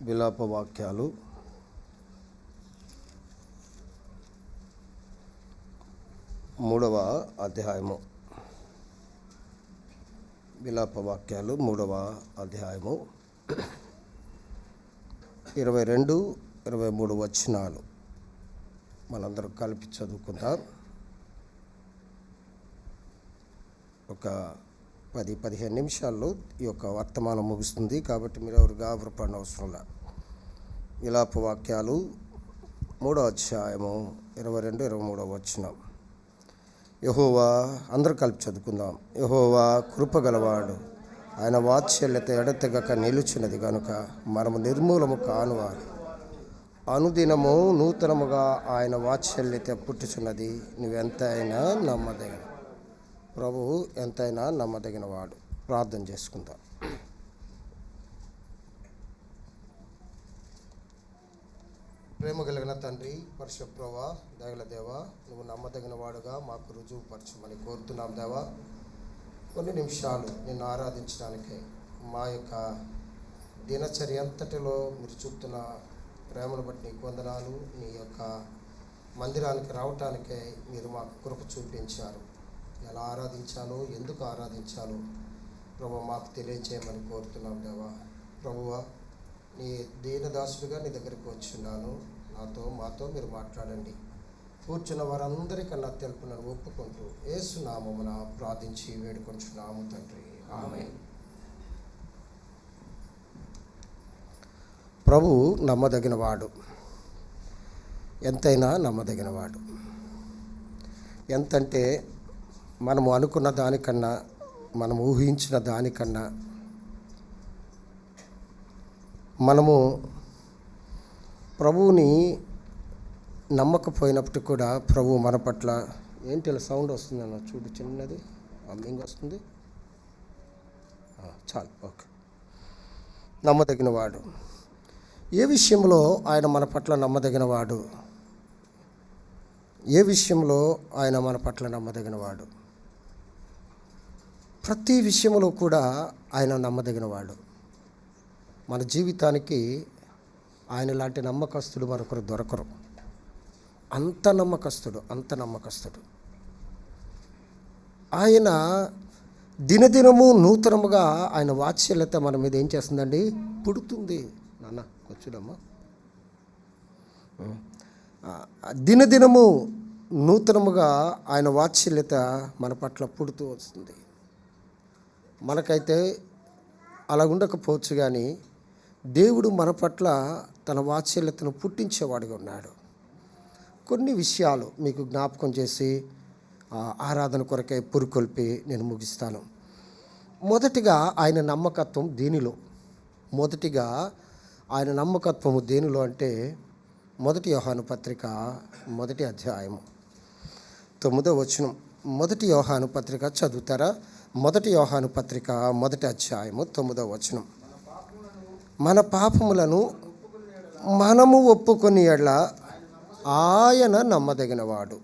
విలాప వాక్యాలు 3వ అధ్యాయము. విలాప వాక్యాలు 3వ అధ్యాయము 22, 23 వచనాలు మనందరం కలిపి చదువుకుందాం. ఒక 10-15 నిమిషాల్లో ఈ యొక్క వర్తమానం ముగుస్తుంది కాబట్టి మీరు ఎవరు గాబరపడిన అవసరం లేదు. విలాప వాక్యాలు 3వ అధ్యాయము 22, 23 వచనం. యెహోవా, అందరూ కలిపి చదువుకుందాం. యెహోవా కృపగలవాడు, ఆయన వాత్సల్యత ఎడతెగక నిలుచున్నది గనుక మనము నిర్మూలము కానువారు. అనుదినము నూతనముగా ఆయన వాత్సల్యత పుట్టుచున్నది. నువ్వెంతైనా నమ్మదగిన ప్రభువు, ఎంతైనా నమ్మదగిన వాడు. ప్రార్థన చేసుకుందాం. ప్రేమ కలిగిన తండ్రి, పరిశుద్ధ ప్రభువా, దయగల దేవా, నువ్వు నమ్మదగిన వాడుగా మాకు రుజువుపరచమని కోరుతున్నాం దేవా. కొన్ని నిమిషాలు నిన్ను ఆరాధించడానికే మా యొక్క దినచర్య అంతటిలో మీరు చూపుతున్న ప్రేమను బట్టి నీకు వందనాలు. నీ యొక్క మందిరానికి రావటానికే మీరు మాకు కృప చూపించారు. ఎలా ఆరాధించాలో, ఎందుకు ఆరాధించాలో ప్రభు మాకు తెలియచేయమని కోరుతున్నాం దేవా. ప్రభువా, నీ దీనదాసుడిగా నీ దగ్గరికి వచ్చున్నాను. మాతో మీరు మాట్లాడండి. కూర్చున్న వారందరికన్నా తెలుపునని ఒప్పుకుంటూ యేసు నామమున ప్రార్థించి వేడుకొంచున్నాము తండ్రి, ఆమేన్. ప్రభువు నమ్మదగినవాడు, ఎంతైనా నమ్మదగినవాడు. ఎంతంటే మనము అనుకున్న దానికన్నా, మనం ఊహించిన దానికన్నా, మనము ప్రభువుని నమ్మకపోయినప్పుడు కూడా ప్రభువు మన పట్ల ఏంటి ఇలా సౌండ్ వస్తుందన్న చూడు, చిన్నది అమ్మింగ్ వస్తుంది. చాలు, ఓకే. నమ్మదగినవాడు. ఏ విషయంలో ఆయన మన పట్ల నమ్మదగినవాడు? ఏ విషయంలో ఆయన మన పట్ల నమ్మదగినవాడు? ప్రతి విషయంలో కూడా ఆయన నమ్మదగినవాడు. మన జీవితానికి ఆయన లాంటి నమ్మకస్తుడు మరొకరు దొరకరు. అంత నమ్మకస్తుడు. ఆయన దినదినము నూతనముగా ఆయన వాత్సల్యత మన మీద ఏం చేస్తుందండి? పుడుతుంది. నాన్న కూర్చుడమ్మా. దినదినము నూతనముగా ఆయన వాత్సల్యత మన పట్ల పుడుతూ వస్తుంది. మనకైతే అలా ఉండకపోవచ్చు, కానీ దేవుడు మన పట్ల తన వాత్సల్యతను పుట్టించేవాడుగా ఉన్నాడు. కొన్ని విషయాలు మీకు జ్ఞాపకం చేసి ఆరాధన కొరకై పురుకొల్పి నేను ముగిస్తాను. మొదటిగా ఆయన నమ్మకత్వం దేనిలో? ఆయన నమ్మకత్వము దేనిలో అంటే 1 యోహాను పత్రిక 1వ అధ్యాయము 9వ వచనం. 1 యోహాను పత్రిక చదువుతారా? 1 యోహాను పత్రిక 1వ అధ్యాయము 9వ వచనం. మన పాపములను మనము ఒప్పుకొని ఎడల ఆయన నమ్మదగినవాడు.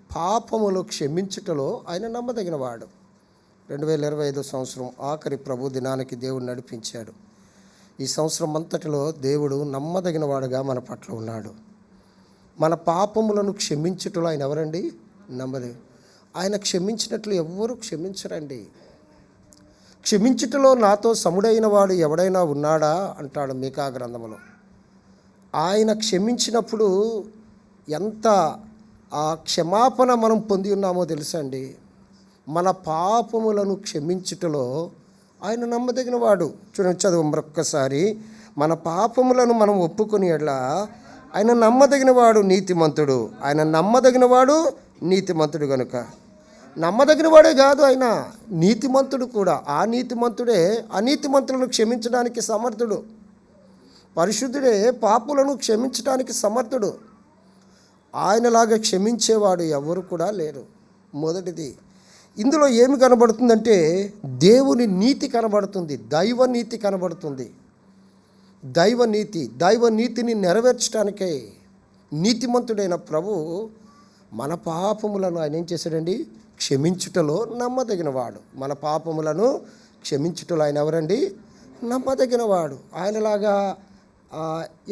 పాపములు క్షమించుటలో ఆయన నమ్మదగినవాడు. 2025 సంవత్సరం ఆఖరి ప్రభు దినానికి దేవుడు నడిపించాడు. ఈ సంవత్సరం అంతటిలో దేవుడు నమ్మదగినవాడుగా మన పట్ల ఉన్నాడు. మన పాపములను క్షమించుటలో ఆయన ఎవరండి? ఆయన క్షమించినట్లు ఎవ్వరూ క్షమించరండి. క్షమించుటలో నాతో సముడైన వాడు ఎవడైనా ఉన్నాడా అంటాడు మీకా గ్రంథములో. ఆయన క్షమించినప్పుడు ఎంత ఆ క్షమాపణ మనం పొంది ఉన్నామో తెలుసా అండి? మన పాపములను క్షమించుటలో ఆయన నమ్మదగిన వాడు. చూడండి, చదువు మరొక్కసారి. మన పాపములను మనం ఒప్పుకొని ఎడలా ఆయన నమ్మదగిన వాడు, నీతిమంతుడు. ఆయన నమ్మదగిన వాడు, నీతిమంతుడు కనుక. నమ్మదగిన వాడే కాదు, ఆయన నీతిమంతుడు కూడా. ఆ నీతిమంతుడే అనీతిమంతులను క్షమించడానికి సమర్థుడు. పరిశుద్ధుడే పాపులను క్షమించడానికి సమర్థుడు. ఆయనలాగా క్షమించేవాడు ఎవరు కూడా లేరు. మొదటిది ఇందులో ఏమి కనబడుతుందంటే దేవుని నీతి కనబడుతుంది, దైవ నీతి కనబడుతుంది. దైవ నీతిని నెరవేర్చడానికే నీతిమంతుడైన ప్రభు మన పాపములను ఆయన ఏం చేశాడండి? క్షమించుటలో నమ్మదగినవాడు. మన పాపములను క్షమించుటలో ఆయన ఎవరండి? నమ్మదగిన వాడు. ఆయనలాగా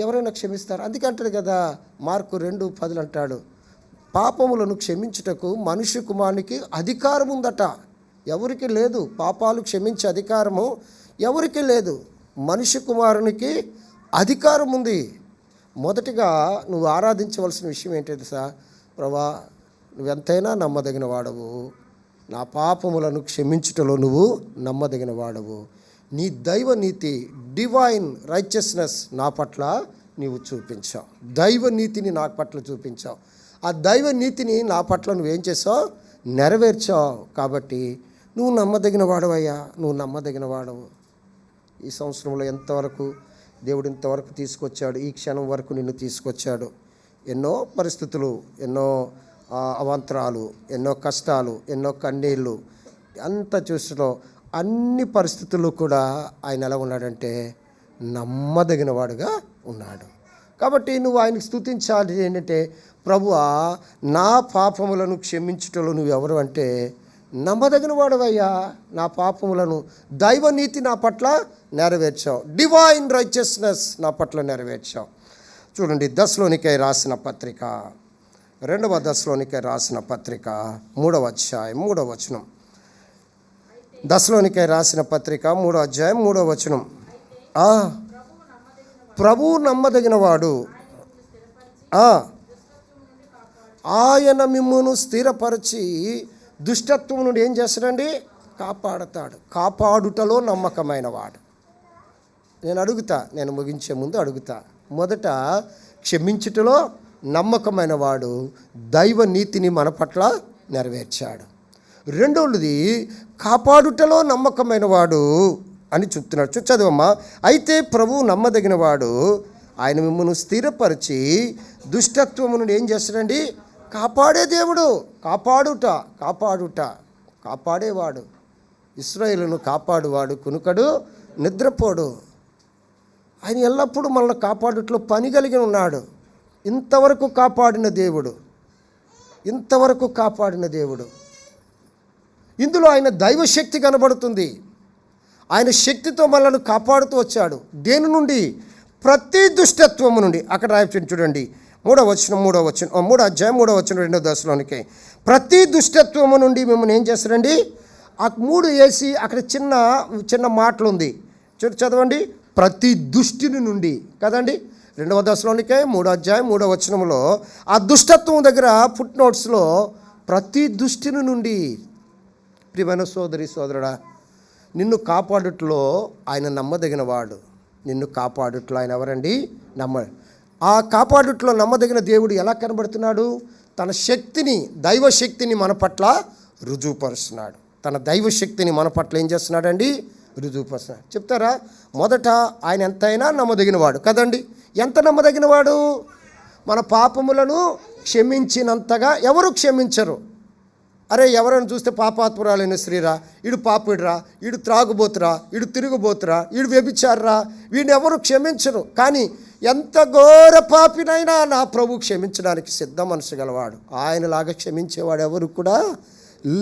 ఎవరైనా క్షమిస్తారు? అందుకే అంటాడు కదా, మార్కు 2:10 అంటాడు, పాపములను క్షమించుటకు మనుష్య కుమారునికి అధికారం ఉందట. ఎవరికి లేదు, పాపాలు క్షమించే అధికారము ఎవరికి లేదు. మనుష్య కుమారునికి అధికారం ఉంది. మొదటిగా నువ్వు ఆరాధించవలసిన విషయం ఏంటంటే సార్, ప్రభా నువ్వెంతైనా నమ్మదగిన వాడవు, నా పాపములను క్షమించుటలో నువ్వు నమ్మదగిన వాడవు. నీ దైవ నీతి, డివైన్ రైచియస్నెస్ నా పట్ల నీవు చూపించావు. దైవ నీతిని నా పట్ల చూపించావు. ఆ దైవ నీతిని నా పట్ల నువ్వేం చేసావు? నెరవేర్చావు. కాబట్టి నువ్వు నమ్మదగిన వాడవయ్యా, నువ్వు నమ్మదగిన వాడవు. ఈ సంవత్సరంలో ఎంతవరకు దేవుడు ఇంతవరకు తీసుకొచ్చాడు, ఈ క్షణం వరకు నిన్ను తీసుకొచ్చాడు. ఎన్నో పరిస్థితులు, ఎన్నో అవాంతరాలు, ఎన్నో కష్టాలు, ఎన్నో కన్నీళ్ళు, అంత చూసిలో అన్ని పరిస్థితుల్లో కూడా ఆయన ఎలా ఉన్నాడంటే నమ్మదగిన వాడుగా ఉన్నాడు. కాబట్టి నువ్వు ఆయనకు స్తుతించాలి. ఏంటంటే, ప్రభువా నా పాపములను క్షమించుటలో నువ్వు ఎవరు అంటే నమ్మదగిన వాడవయ్యా, నా పాపములను, దైవ నీతి నా పట్ల నెరవేర్చావు, డివైన్ రైచియస్నెస్ నా పట్ల నెరవేర్చావు. చూడండి, దశలోనికై రాసిన పత్రిక, 2వ దశలోనికై రాసిన పత్రిక 3వ అధ్యాయం 3వ వచనం. దశలోనికై రాసిన పత్రిక 3వ అధ్యాయం 3వ వచనం. ప్రభువు నమ్మదగిన వాడు, ఆయన మిమ్మును స్థిరపరిచి దుష్టత్వం నుండి ఏం చేస్తాడండి? కాపాడతాడు. కాపాడుటలో నమ్మకమైన వాడు. నేను ముగించే ముందు అడుగుతా, మొదట క్షమించుటలో నమ్మకమైన వాడు దైవ నీతిని మన పట్ల నెరవేర్చాడు. రెండోది కాపాడుటలో నమ్మకమైన వాడు అని చెప్తున్నాడు. చదవమ్మా. అయితే ప్రభువు నమ్మదగిన వాడు, ఆయన మిమ్మల్ని స్థిరపరిచి దుష్టత్వము నుండి ఏం చేస్తాడండి? కాపాడే దేవుడు. కాపాడేవాడు. ఇశ్రాయేలును కాపాడువాడు, కునుకడు, నిద్రపోడు. ఆయన ఎల్లప్పుడూ మనల్ని కాపాడుట్లో పని కలిగి ఉన్నాడు. ఇంతవరకు కాపాడిన దేవుడు. ఇందులో ఆయన దైవశక్తి కనబడుతుంది. ఆయన శక్తితో మనల్ని కాపాడుతూ వచ్చాడు. దేని నుండి? ప్రతి దుష్టత్వము నుండి. అక్కడ రాయించండి చూడండి, 3వ వచనం 3వ అధ్యాయం 3వ వచనం 2వ దశలోనికి. ప్రతి దుష్టత్వము నుండి మిమ్మల్ని ఏం చేస్తారండి? ఆ 3 వేసి అక్కడ చిన్న చిన్న మాటలు ఉంది, చదవండి. ప్రతి దుష్టిని నుండి కదండి. 2వ దశలోనికే 3వ అధ్యాయం 3వ వచనంలో ఆ దుష్టత్వం దగ్గర ఫుట్ నోట్స్లో ప్రతి దుష్టిని నుండి. ప్రియమైన సోదరుడా, నిన్ను కాపాడుట్లో ఆయన నమ్మదగిన వాడు. నిన్ను కాపాడుట్లో ఆయన ఎవరండి? ఆ కాపాడుట్లో నమ్మదగిన దేవుడు ఎలా కనబడుతున్నాడు? తన శక్తిని, దైవశక్తిని మన పట్ల రుజువుపరుస్తున్నాడు. తన దైవశక్తిని మన పట్ల ఏం చేస్తున్నాడండి? రుజువుపరుస్తున్నాడు. చెప్తారా? మొదట ఆయన ఎంతైనా నమ్మదగినవాడు కదండి. ఎంత నమ్మదగినవాడు? మన పాపములను క్షమించినంతగా ఎవరు క్షమించరు. అరే, ఎవరైనా చూస్తే పాపాత్మురాలైన స్త్రీరా, ఈడు పాపిడురా, ఈడు త్రాగుబోతురా, ఈడు తిరుగుబోతురా, ఈడు వ్యభిచారురా, వీడిని ఎవరు క్షమించరు. కానీ ఎంత ఘోర పాపినైనా నా ప్రభు క్షమించడానికి సిద్ధ మనసు గలవాడు. ఆయనలాగా క్షమించేవాడు ఎవరు కూడా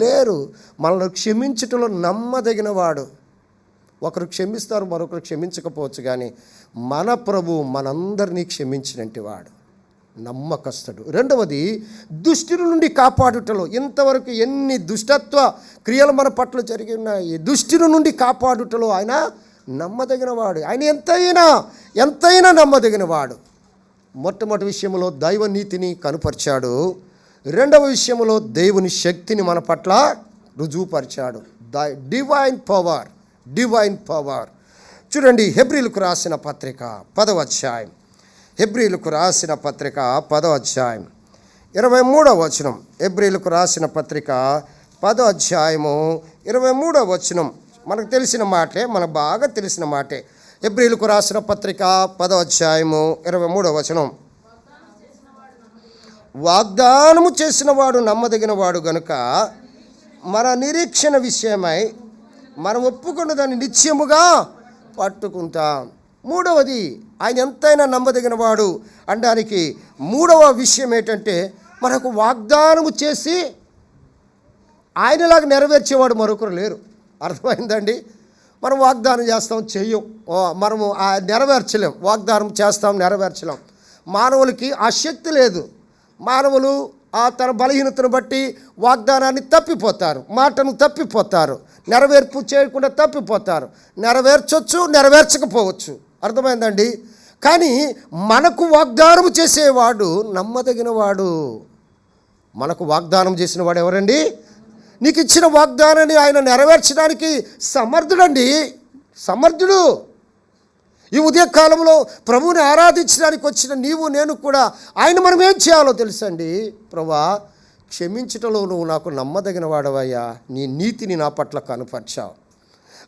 లేరు. మనల్ని క్షమించటంలో నమ్మదగినవాడు. ఒకరు క్షమిస్తారు, మరొకరు క్షమించకపోవచ్చు, కానీ మన ప్రభు మనందరినీ క్షమించినట్టు వాడు, నమ్మకస్తుడు. రెండవది దుష్టుల నుండి కాపాడుటలో. ఇంతవరకు ఎన్ని దుష్టత్వ క్రియలు మన పట్ల జరిగి ఉన్నాయి, దుష్టుల నుండి కాపాడుటలో ఆయన నమ్మదగినవాడు. ఆయన ఎంతైనా నమ్మదగినవాడు. మొట్టమొదటి విషయంలో దైవ నీతిని కనుపరిచాడు. రెండవ విషయంలో దేవుని శక్తిని మన పట్ల రుజువుపరిచాడు. Divine power. చూడండి, హెబ్రీలకు రాసిన పత్రిక 10వ అధ్యాయం, హెబ్రీలకు రాసిన పత్రిక 10వ అధ్యాయం 23వ వచనం. హెబ్రీలకు రాసిన పత్రిక 10వ అధ్యాయము 23వ వచనం. మనకు తెలిసిన మాటే, మనకు బాగా తెలిసిన మాటే. హెబ్రీలకు రాసిన పత్రిక 10వ అధ్యాయము 23వ వచనం. వాగ్దానము చేసిన వాడు నమ్మదగిన వాడు గనుక మన నిరీక్షణ విషయమై మనం ఒప్పుకున్న దాన్ని నిశ్చయముగా పట్టుకుంటాం. మూడవది, ఆయన ఎంతైనా నమ్మదగిన వాడు అనడానికి మూడవ విషయం ఏంటంటే, మనకు వాగ్దానము చేసి ఆయనలాగా నెరవేర్చేవాడు మరొకరు లేరు. అర్థమైందండి? మనం వాగ్దానం చేస్తాం, చెయ్యం. మనము నెరవేర్చలేం. వాగ్దానం చేస్తాం, నెరవేర్చలేం. మానవులకి ఆ శక్తి లేదు. మానవులు తన బలహీనతను బట్టి వాగ్దానాన్ని తప్పిపోతారు, మాటను తప్పిపోతారు, నెరవేర్పు చేయకుండా తప్పిపోతారు. నెరవేర్చవచ్చు, నెరవేర్చకపోవచ్చు. అర్థమైందండి? కానీ మనకు వాగ్దానం చేసేవాడు నమ్మదగినవాడు. మనకు వాగ్దానం చేసిన వాడు ఎవరండి? నీకు ఇచ్చిన వాగ్దానాన్ని ఆయన నెరవేర్చడానికి సమర్థుడండి, సమర్థుడు. ఈ ఉదయకాలంలో ప్రభువుని ఆరాధించడానికి వచ్చిన నీవు నేను కూడా మనం ఏం చేయాలో తెలుసండి? ప్రభువా, క్షమించటంలో నువ్వు నాకు నమ్మదగిన వాడవయ్యా, నీ నీతిని నా పట్ల కనుపర్చావు.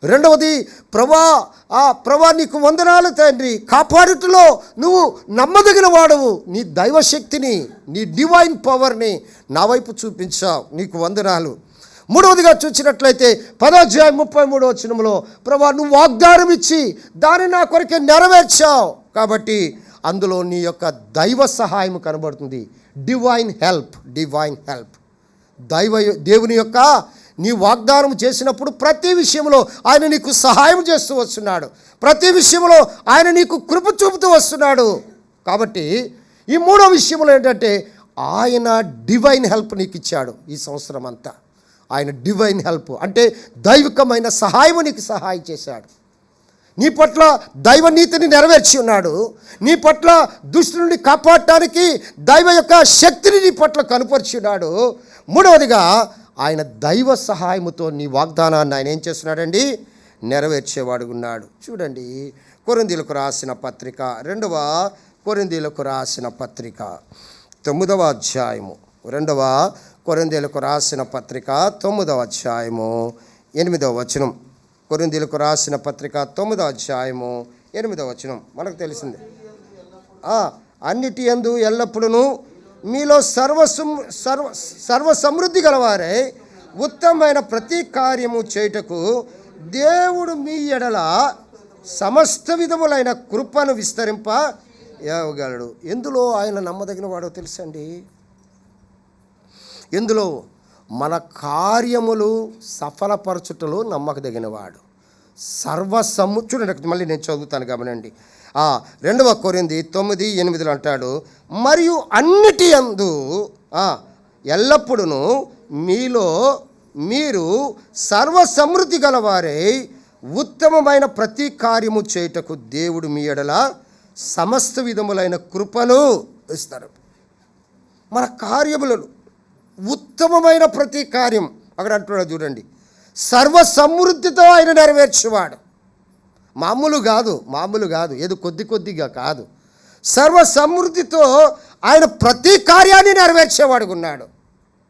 రెండవది, ప్రభా నీకు వందనాలు తండ్రి, కాపాడుటలో నువ్వు నమ్మదగిన వాడవు. నీ దైవశక్తిని, నీ డివైన్ పవర్ని నా వైపు చూపించావు, నీకు వందనాలు. మూడవదిగా చూసినట్లయితే 10:33 ప్రభా నువ్వు వాగ్దానం ఇచ్చి దాన్ని నా కొరకే నెరవేర్చావు. కాబట్టి అందులో నీ యొక్క దైవ సహాయం కనబడుతుంది. Divine help, divine help. దేవుని యొక్క నీ వాగ్దానం చేసినప్పుడు ప్రతి విషయంలో ఆయన నీకు సహాయం చేస్తూ వస్తున్నాడు. ప్రతి విషయంలో ఆయన నీకు కృప చూపుతూ వస్తున్నాడు. కాబట్టి ఈ మూడో విషయంలో ఏంటంటే ఆయన డివైన్ హెల్ప్ నీకు ఇచ్చాడు. ఈ సంవత్సరం అంతా ఆయన డివైన్ హెల్ప్ అంటే దైవికమైన సహాయం నీకు సహాయం చేశాడు. నీ పట్ల దైవ నీతిని నెరవేర్చి ఉన్నాడు. నీ పట్ల దుష్టు నుండి కాపాడటానికి దైవ యొక్క శక్తిని నీ పట్ల కనుపరిచి ఉన్నాడు. మూడవదిగా ఆయన దైవ సహాయముతో నీ వాగ్దానాన్ని ఆయన ఏం చేస్తున్నాడండి? నెరవేర్చేవాడు ఉన్నాడు. చూడండి, కొరింథీయులకు రాసిన పత్రిక 2వ కొరింథీయులకు రాసిన పత్రిక 9వ అధ్యాయము 2వ కొరింథీయులకు రాసిన పత్రిక 9వ అధ్యాయము 8వ వచనం. కొరింథీయులకు రాసిన పత్రిక 9వ అధ్యాయము 8వ వచనం మనకు తెలిసింది. అన్నిటి యందు ఎల్లప్పుడూ మీలో సర్వ సమృద్ధి గలవారై ఉత్తమమైన ప్రతి కార్యము చేయుటకు దేవుడు మీ ఎడల సమస్త విధములైన కృపను విస్తరింప ఇవ్వగలడు. ఎందులో ఆయన నమ్మదగిన వాడో తెలుసండి? ఎందులో? మన కార్యములు సఫలపరచుటలో నమ్మకదగినవాడు. చూడండి, మళ్ళీ నేను చదువుతాను గమనండి. 2వ కొరింథీ 9:8 అంటాడు, మరియు అన్నిటి యందు ఎల్లప్పుడూ మీలో మీరు సర్వ సమృద్ధి గలవారై ఉత్తమమైన ప్రతి కార్యము చేయుటకు దేవుడు మీ ఎడల సమస్త విధములైన కృపను ఇస్తారు. మన కార్యములను ఉత్తమమైన ప్రతి కార్యం అక్కడ అంటున్నాడు చూడండి, సర్వ సమృద్ధితో ఆయన నెరవేర్చేవాడు. మామూలు కాదు, ఏదో కొద్దిగా కాదు, సర్వ సమృద్ధితో ఆయన ప్రతి కార్యాన్ని నెరవేర్చేవాడు ఉన్నాడు.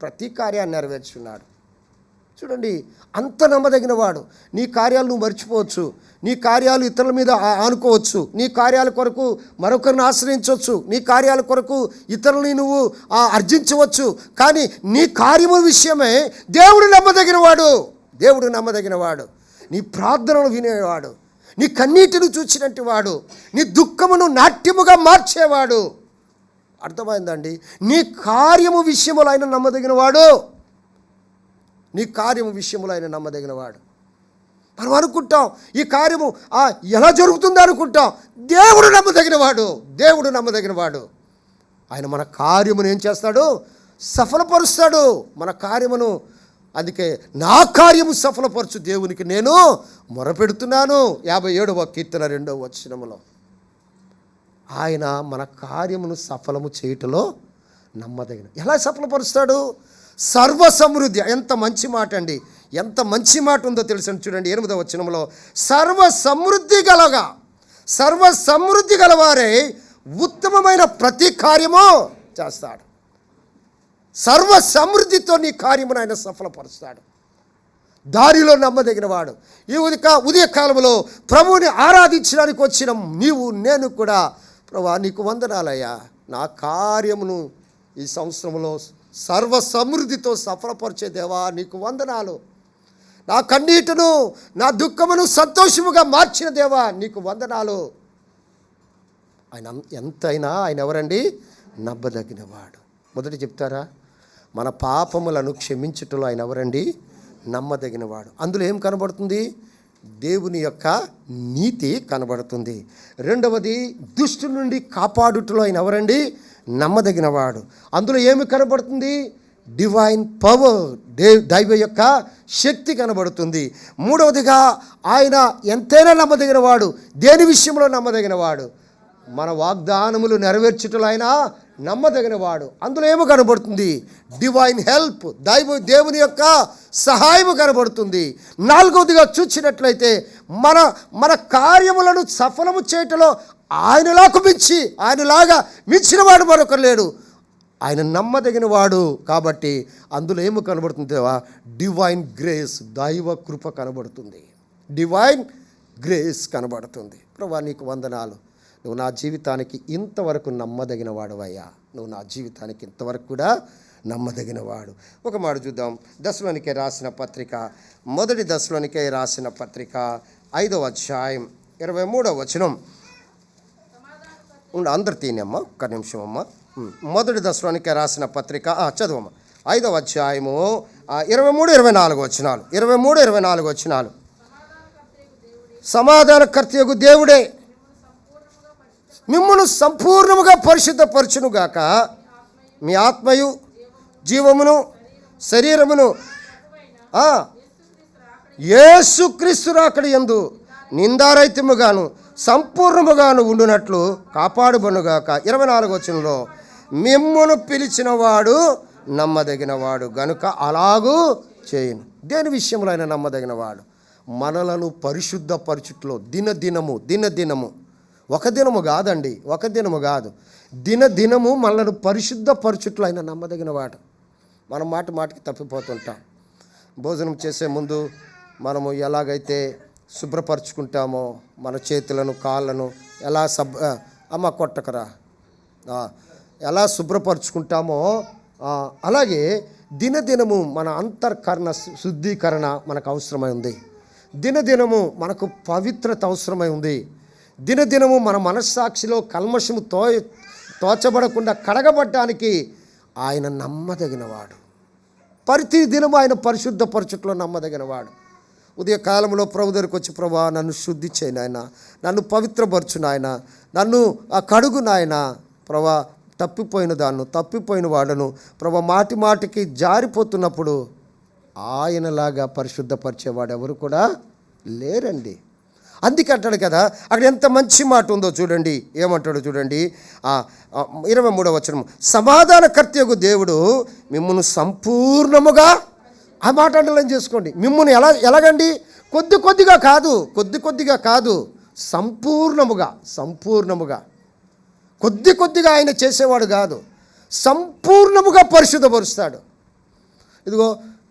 ప్రతి కార్యాన్ని నెరవేర్చున్నాడు. చూడండి, అంత నమ్మదగిన వాడు. నీ కార్యాలు నువ్వు మర్చిపోవచ్చు, నీ కార్యాలు ఇతరుల మీద ఆనుకోవచ్చు, నీ కార్యాల కొరకు మరొకరిని ఆశ్రయించవచ్చు, నీ కార్యాల కొరకు ఇతరులని నువ్వు అర్జించవచ్చు. కానీ నీ కార్యము విషయమే దేవుడు నమ్మదగినవాడు. నీ ప్రార్థనలు వినేవాడు, నీ కన్నీటిని చూచినట్టు వాడు, నీ దుఃఖమును నాట్యముగా మార్చేవాడు. అర్థమైందండి? నీ కార్యము విషయములో ఆయన నమ్మదగినవాడు. నీ కార్యము విషయంలో ఆయన నమ్మదగినవాడు. మనం అనుకుంటాం ఈ కార్యము ఎలా జరుగుతుందో అనుకుంటాం. దేవుడు నమ్మదగినవాడు. ఆయన మన కార్యమును ఏం చేస్తాడు? సఫలపరుస్తాడు మన కార్యమును. అందుకే నా కార్యము సఫలపరచు దేవునికి నేను మొరపెడుతున్నాను. 57వ కీర్తన 2వ వచనములో ఆయన మన కార్యమును సఫలము చేయుటలో నమ్మదగిన. ఎలా సఫలపరుస్తాడు? సర్వ సమృద్ధి. ఎంత మంచి మాట అండి, ఎంత మంచి మాట ఉందో తెలుసండి. చూడండి 8వ వచనంలో సర్వ సమృద్ధి గలవారే ఉత్తమమైన ప్రతి కార్యము చేస్తాడు. సర్వ సమృద్ధితో నీ కార్యమును ఆయన సఫలపరుస్తాడు. దారిలో నమ్మదగినవాడు. ఈ ఉదయకాలంలో ప్రభువుని ఆరాధించడానికి వచ్చిన నీవు నేను కూడా, ప్రభువా నీకు వందనాలయ్యా, నా కార్యమును ఈ సంవత్సరంలో సర్వ సమృద్ధితో సఫలపరిచే దేవా నీకు వందనాలు. నా కన్నీటును నా దుఃఖమును సంతోషముగా మార్చిన దేవా నీకు వందనాలు. ఆయన ఎంతైనా ఆయన ఎవరండి? నమ్మదగినవాడు. మొదటి చెప్తారా? మన పాపములను క్షమించుటలో ఆయన ఎవరండి? నమ్మదగినవాడు. అందులో ఏం కనబడుతుంది? దేవుని యొక్క నీతి కనబడుతుంది. రెండవది, దుష్టు నుండి కాపాడుటలో ఆయన ఎవరండి? నమ్మదగినవాడు. అందులో ఏమి కనబడుతుంది? డివైన్ పవర్, దైవ యొక్క శక్తి కనబడుతుంది. మూడవదిగా ఆయన ఎంతైనా నమ్మదగినవాడు. దేని విషయంలో నమ్మదగినవాడు? మన వాగ్దానములు నెరవేర్చుటలో ఆయన నమ్మదగినవాడు. అందులో ఏమో కనబడుతుంది? డివైన్ హెల్ప్, దేవుని యొక్క సహాయము కనబడుతుంది. నాలుగవదిగా చూసినట్లయితే మన కార్యములను సఫలము చేయటంలో ఆయనలాగా మించిన వాడు మరొకరు లేడు. ఆయన నమ్మదగిన వాడు కాబట్టి అందులో ఏమో కనబడుతుంది? డివైన్ గ్రేస్, దైవ కృప కనబడుతుంది. డివైన్ గ్రేస్ కనబడుతుంది. ప్రభువా నీకు వందనాలు. నువ్వు నా జీవితానికి ఇంతవరకు నమ్మదగిన వాడవయ్యా. నువ్వు నా జీవితానికి ఇంతవరకు కూడా నమ్మదగినవాడు. ఒక మాట చూద్దాం. దశలోనికే రాసిన పత్రిక, మొదటి దశలోనికే రాసిన పత్రిక 5వ అధ్యాయం 23వ వచనం. అందరు తీనమ్మా, ఒక్క నిమిషం అమ్మ. మొదటి దశలోనికే రాసిన పత్రిక చదువమ్మ. 5వ అధ్యాయము 23-24 వచనాలు. 23-24 వచనాలు. సమాధానకర్తయగు దేవుడే మిమ్మును సంపూర్ణముగా పరిశుద్ధపరచునుగాక, మీ ఆత్మయు జీవమును శరీరమును యేసుక్రీస్తు రాకడ యందు నిందారహితముగాను సంపూర్ణముగాను ఉండునట్లు కాపాడుబనుగాక. 24వ వచనంలో మిమ్మును పిలిచినవాడు నమ్మదగినవాడు గనుక అలాగూ చేయును. దేని విషయంలో ఆయన నమ్మదగినవాడు? మనలను పరిశుద్ధపరచుట్లో దినదినము ఒక దినము కాదండి, ఒక దినము కాదు, దినదినము మనలను పరిశుద్ధపరచుట్లో ఆయన నమ్మదగినవాడు. మనం మాటికి తప్పిపోతుంటాం. భోజనం చేసే ముందు మనము ఎలాగైతే శుభ్రపరచుకుంటామో మన చేతులను కాళ్ళను ఎలా అమ్మ కొట్టకరా ఎలా శుభ్రపరచుకుంటామో అలాగే దినదినము మన అంతర్కరణ శుద్ధీకరణ మనకు అవసరమై ఉంది. దినదినము మనకు పవిత్రత అవసరమై ఉంది. దినదినము మన మనస్సాక్షిలో కల్మషము తోచబడకుండా కడగబడ్డానికి ఆయన నమ్మదగినవాడు. ప్రతి దినము ఆయన పరిశుద్ధపరచుట్లో నమ్మదగినవాడు. ఉదయకాలంలో ప్రభు దగ్గరికి వచ్చి, ప్రభా నన్ను శుద్ధి చేయి నాయన, నన్ను పవిత్రపరచు నాయన, నన్ను కడుగు నాయన, ప్రభా తప్పిపోయిన వాడను ప్రభా మాటికి జారిపోతున్నప్పుడు ఆయనలాగా పరిశుద్ధపరిచేవాడు ఎవరు కూడా లేరండి. అందుకే అంటాడు కదా, అక్కడ ఎంత మంచి మాట ఉందో చూడండి. ఏమంటాడు చూడండి, 23వ వచనం. సమాధానకర్తయగు దేవుడు మిమ్మును సంపూర్ణముగా, ఆ మాట అండలం చేసుకోండి, మిమ్మును ఎలాగండి? కొద్ది కొద్దిగా కాదు, సంపూర్ణముగా కొద్దిగా ఆయన చేసేవాడు కాదు, సంపూర్ణముగా పరిశుద్ధపరుస్తాడు. ఇదిగో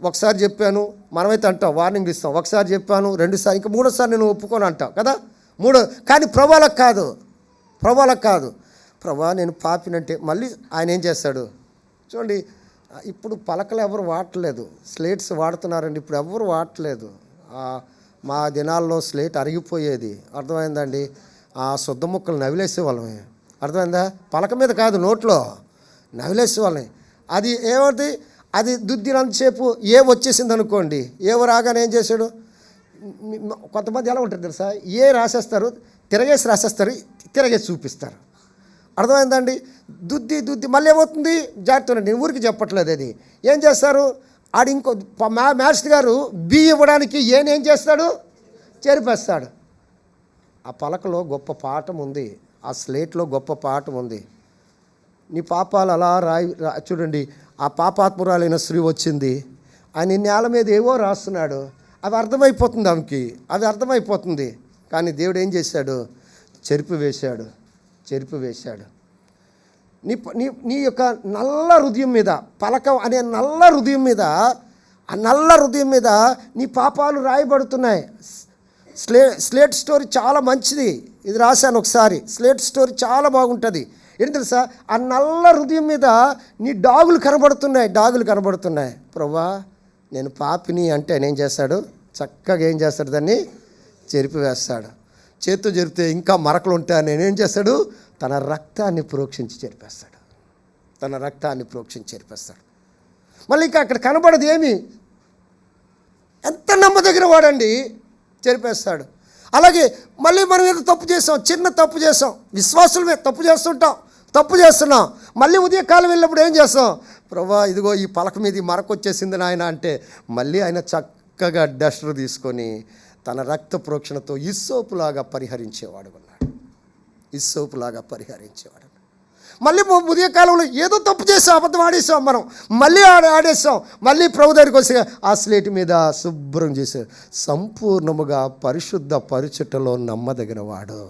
ఒకసారి చెప్పాను, మనమైతే అంటాం, వార్నింగ్ ఇస్తాం, ఒకసారి చెప్పాను, రెండుసారి, ఇంకా మూడోసారి నేను ఒప్పుకొని అంటాం కదా. కానీ ప్రభువులకు కాదు. ప్రభా నేను పాపినంటే మళ్ళీ ఆయన ఏం చేస్తాడు చూడండి. ఇప్పుడు పలకలు ఎవరు వాడట్లేదు, స్లేట్స్ వాడుతున్నారండి. ఇప్పుడు ఎవరు వాడట్లేదు. మా దినాల్లో స్లేట్ అరిగిపోయేది, అర్థమైందండి. ఆ శుద్ధ ముక్కలు నవిలేసేవాళ్ళమే, అర్థమైందా? పలక మీద కాదు, నోట్లో నవిలేసేవాళ్ళని. అది ఏమవుతుంది, అది దుద్దినంతసేపు వచ్చేసింది అనుకోండి. రాగానే ఏం చేశాడు? కొంతమంది ఎలా ఉంటుంది తెలుసా, రాసేస్తారు, తిరగేసి చూపిస్తారు, అర్థమైందండి. దుద్ది మళ్ళీ ఏమవుతుంది? జాగ్రత్త, నేను ఊరికి చెప్పట్లేదు. అది ఏం చేస్తారు, ఆడు ఇంకో మాస్టర్ గారు బి ఇవ్వడానికి ఏం చేస్తాడు? చెరిపేస్తాడు. ఆ పలకలో గొప్ప పాఠం ఉంది, ఆ స్లేట్లో గొప్ప పాఠం ఉంది. నీ పాపాలు అలా చూడండి. ఆ పాపాత్మురాలైన స్త్రీ వచ్చింది, ఆయన నేల మీద ఏవో రాస్తున్నాడు, అవి అర్థమైపోతుంది. కానీ దేవుడు ఏం చేశాడు? చెరిపివేశాడు. నీ యొక్క నల్ల హృదయం మీద, పలక అనే నల్ల హృదయం మీద, ఆ నల్ల హృదయం మీద నీ పాపాలు రాయబడుతున్నాయి. స్లేట్ స్టోరీ చాలా మంచిది, ఇది రాశాను ఒకసారి. స్లేట్ స్టోరీ చాలా బాగుంటుంది. ఏంటి తెలుసా, ఆ నల్ల హృదయం మీద నీ డాగులు కనబడుతున్నాయి. ప్రభువా నేను పాపిని అంటే ఆయన ఏం చేస్తాడు? చక్కగా ఏం చేస్తాడు? దాన్ని చెరిపివేస్తాడు. చేత్తో జరిపితే ఇంకా మరకలు ఉంటాయి, నేనేం చేస్తాడు? తన రక్తాన్ని ప్రోక్షించి చెరిపేస్తాడు. మళ్ళీ ఇంకా అక్కడ కనబడదు ఏమి. ఎంత నమ్మదగిన వాడండి, చెరిపేస్తాడు. అలాగే మళ్ళీ మనం ఏదో తప్పు చేసాం, చిన్న తప్పు చేసాం, విశ్వాసులమే తప్పు చేస్తున్నాం. మళ్ళీ ఉదయకాలం వెళ్ళినప్పుడు ఏం చేస్తాం? ప్రభువా ఇదిగో ఈ పలక మీద ఈ మరక వచ్చేసింది నాయన అంటే మళ్ళీ ఆయన చక్కగా డస్టర్ తీసుకొని తన రక్త ప్రోక్షణతో ఇస్సోపులాగా పరిహరించేవాడు ఉన్నాడు. మళ్ళీ ఉదయకాలంలో ఏదో తప్పు చేసాం, అబద్ధం ఆడేసాం, మనం మళ్ళీ ఆడేసాం. మళ్ళీ ప్రభు దగ్గరికి వచ్చి ఆ స్లేట్ మీద శుభ్రం చేశారు. సంపూర్ణముగా పరిశుద్ధ పరిచుటలో నమ్మదగిన వాడు.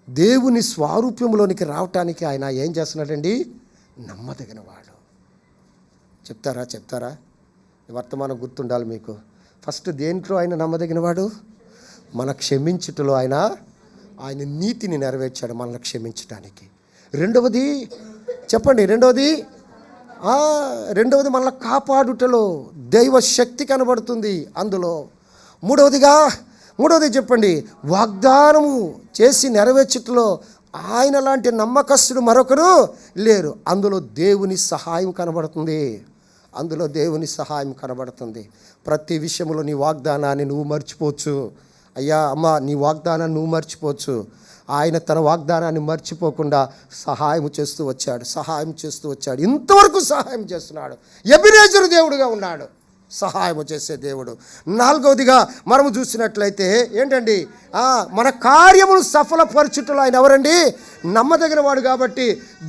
దేవుని స్వారూప్యంలోనికి రావటానికి ఆయన ఏం చేస్తున్నాడండి? నమ్మదగిన వాడు. చెప్తారా? వర్తమానం గుర్తుండాలి మీకు. ఫస్ట్ దేంట్లో ఆయన నమ్మదగిన వాడు? మన క్షమించుటలో ఆయన నీతిని నెరవేర్చాడు మనల్ని క్షమించడానికి. రెండవది చెప్పండి, రెండవది మనల్ని కాపాడుటలో దైవ శక్తి కనబడుతుంది అందులో. మూడవది చెప్పండి, వాగ్దానము చేసి నెరవేర్చుటలో ఆయన లాంటి నమ్మకస్తుడు మరొకరు లేరు. అందులో దేవుని సహాయం కనబడుతుంది. ప్రతి విషయంలో నీ వాగ్దానాన్ని నువ్వు మర్చిపోవచ్చు. అయ్యా అమ్మ, నీ వాగ్దానాన్ని నువ్వు మర్చిపోవచ్చు. ఆయన తన వాగ్దానాన్ని మర్చిపోకుండా సహాయం చేస్తూ వచ్చాడు. ఇంతవరకు సహాయం చేస్తున్నాడు. ఎబెనేజరు దేవుడుగా ఉన్నాడు, సహాయం చేసే దేవుడు. నాలుగవదిగా మనము చూసినట్లయితే ఏంటండి, మన కార్యమును సఫలపరచుటలో ఆయన ఎవరండి? నమ్మదగిన వాడు. కాబట్టి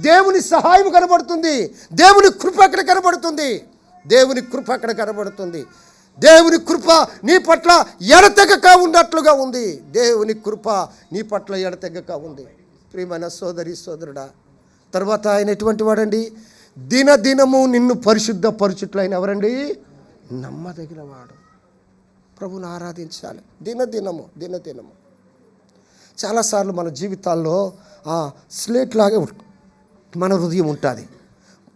దేవుని సహాయం కనబడుతుంది, దేవుని కృప అక్కడ కనబడుతుంది. దేవుని కృప నీ పట్ల ఎడతెగక ఉన్నట్లుగా ఉంది. ప్రియమైన సోదరుడా, తర్వాత ఆయన ఎటువంటి వాడండి? దినదినము నిన్ను పరిశుద్ధపరచుటలో ఆయన ఎవరండి? నమ్మదగిన వాడు. ప్రభుని ఆరాధించాలి దినదినము. చాలాసార్లు మన జీవితాల్లో స్లేట్ లాగే మన హృదయం ఉంటుంది.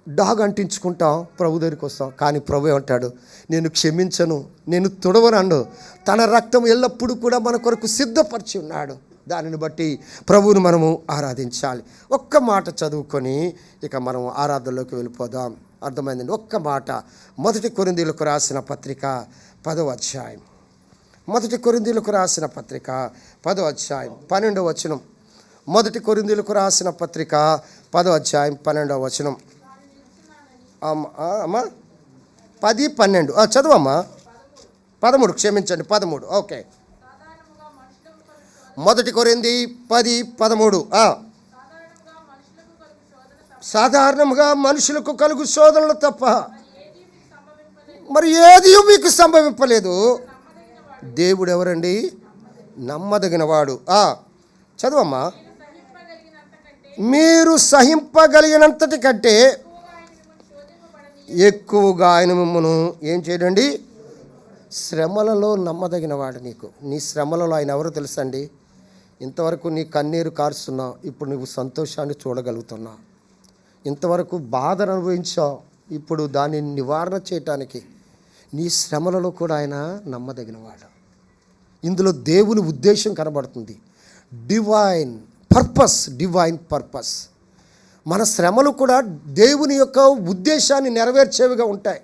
డాగ్ అంటించుకుంటాం, ప్రభు దగ్గరికి వస్తాం. కానీ ప్రభు ఏమంటాడు? నేను క్షమించను, నేను తుడవను. తన రక్తం ఎల్లప్పుడూ కూడా మన కొరకు సిద్ధపరిచి ఉన్నాడు. దానిని బట్టి ప్రభువును మనము ఆరాధించాలి. ఒక్క మాట చదువుకొని ఇక మనం ఆరాధనలోకి వెళ్ళిపోదాం. అర్థమైందండి? ఒక్క మాట. 1 కొరింథీయులకు రాసిన పత్రిక 10వ అధ్యాయం. 1 కొరింథీయులకు రాసిన పత్రిక 10వ అధ్యాయం 12వ వచనం. 1 కొరింథీయులకు రాసిన పత్రిక 10వ అధ్యాయం 12వ వచనం. అమ్మా 10, 12 చదువమ్మా. 13 క్షమించండి, 13. ఓకే. 1 కొరింథీ 10, 13. సాధారణంగా మనుషులకు కలుగు శోధనలు తప్ప మరి ఏది మీకు సంభవింపలేదు. దేవుడు ఎవరండి? నమ్మదగిన వాడు. చదువమ్మా. మీరు సహింపగలిగినంతటి కంటే ఎక్కువగా ఆయన మిమ్మల్ని ఏం చేయడండి? శ్రమలలో నమ్మదగిన వాడు. నీ శ్రమలలో ఆయన ఎవరో తెలుసండి? ఇంతవరకు నీ కన్నీరు కారుస్తున్నావు, ఇప్పుడు నువ్వు సంతోషాన్ని చూడగలుగుతున్నావు. ఇంతవరకు బాధను అనుభవించావు, ఇప్పుడు దాన్ని నివారణ చేయటానికి నీ శ్రమలలో కూడా ఆయన నమ్మదగిన వాడు. ఇందులో దేవుని ఉద్దేశం కనబడుతుంది. Divine purpose. మన శ్రమలు కూడా దేవుని యొక్క ఉద్దేశాన్ని నెరవేర్చేవిగా ఉంటాయి.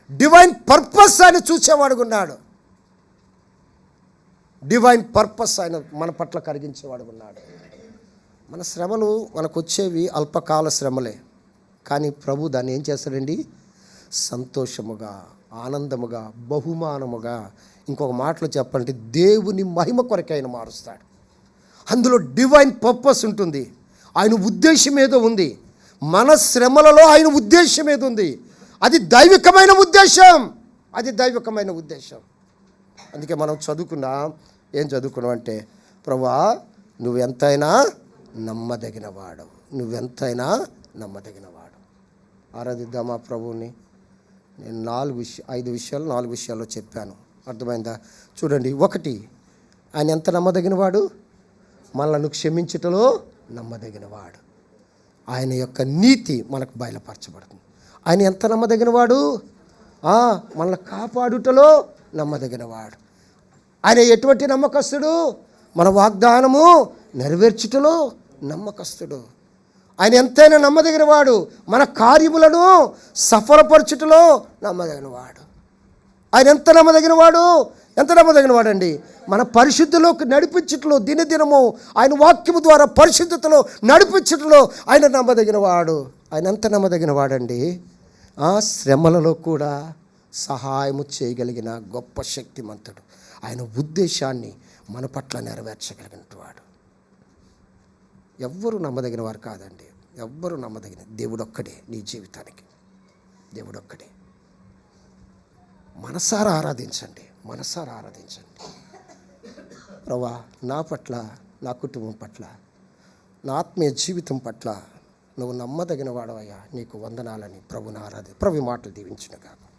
డివైన్ పర్పస్ ఆయన చూసేవాడుగా ఉన్నాడు. డివైన్ పర్పస్ ఆయన మన పట్ల కలిగించేవాడుగా ఉన్నాడు. మన శ్రమలు మనకు వచ్చేవి అల్పకాల శ్రమలే, కానీ ప్రభు దాన్ని ఏం చేస్తాడండి? సంతోషముగా, ఆనందముగా, బహుమానముగా, ఇంకొక మాటలో చెప్పాలంటే దేవుని మహిమ కొరకే ఆయన మారుస్తాడు. అందులో డివైన్ పర్పస్ ఉంటుంది. ఆయన ఉద్దేశం ఏదో ఉంది. మన శ్రమలలో ఆయన ఉద్దేశం ఏదో ఉంది. అది దైవికమైన ఉద్దేశం. అందుకే మనం ఏం చదువుకున్నాం అంటే, ప్రభువా నువ్వెంతైనా నమ్మదగినవాడు. ఆరాధిద్దామా ప్రభువుని? నేను 4 విషయాల్లో చెప్పాను. అర్థమైందా? చూడండి. 1, ఆయన ఎంత నమ్మదగినవాడు? మనల్ని క్షమించుటలో నమ్మదగినవాడు. ఆయన యొక్క నీతి మనకు బయలుపరచబడుతుంది. ఆయన ఎంత నమ్మదగినవాడు? మనల్ని కాపాడుటలో నమ్మదగినవాడు. ఆయన ఎటువంటి నమ్మకస్తుడు? మన వాగ్దానము నెరవేర్చుటలో నమ్మకస్తుడు. ఆయన ఎంతైనా నమ్మదగినవాడు. మన కార్యములను సఫలపరచుటలో నమ్మదగినవాడు. ఆయన ఎంత నమ్మదగిన వాడు, ఎంత నమ్మదగిన వాడండి. మన పరిశుద్ధిలోకి నడిపించట్లో, దినదినము ఆయన వాక్యము ద్వారా పరిశుద్ధతలో నడిపించట్లో ఆయన నమ్మదగిన వాడు. ఆయన ఎంత నమ్మదగిన వాడండి. ఆ శ్రమలలో కూడా సహాయము చేయగలిగిన గొప్ప శక్తిమంతుడు. ఆయన ఉద్దేశాన్ని మన పట్ల నెరవేర్చగలిగిన వాడు. ఎవ్వరూ నమ్మదగిన వారు కాదండి. ఎవ్వరూ నమ్మదగిన దేవుడొక్కడే. నీ జీవితానికి దేవుడొక్కడే. మనసారా ఆరాధించండి, మనసారా ఆరాధించండి. ప్రభువా, నా పట్ల, నా కుటుంబం పట్ల, నా ఆత్మీయ జీవితం పట్ల నువ్వు నమ్మదగిన వాడవయ్యా, నీకు వందనాలని ప్రభుని ఆరాధి. ప్రభు మాటలు దీవించునుగాక.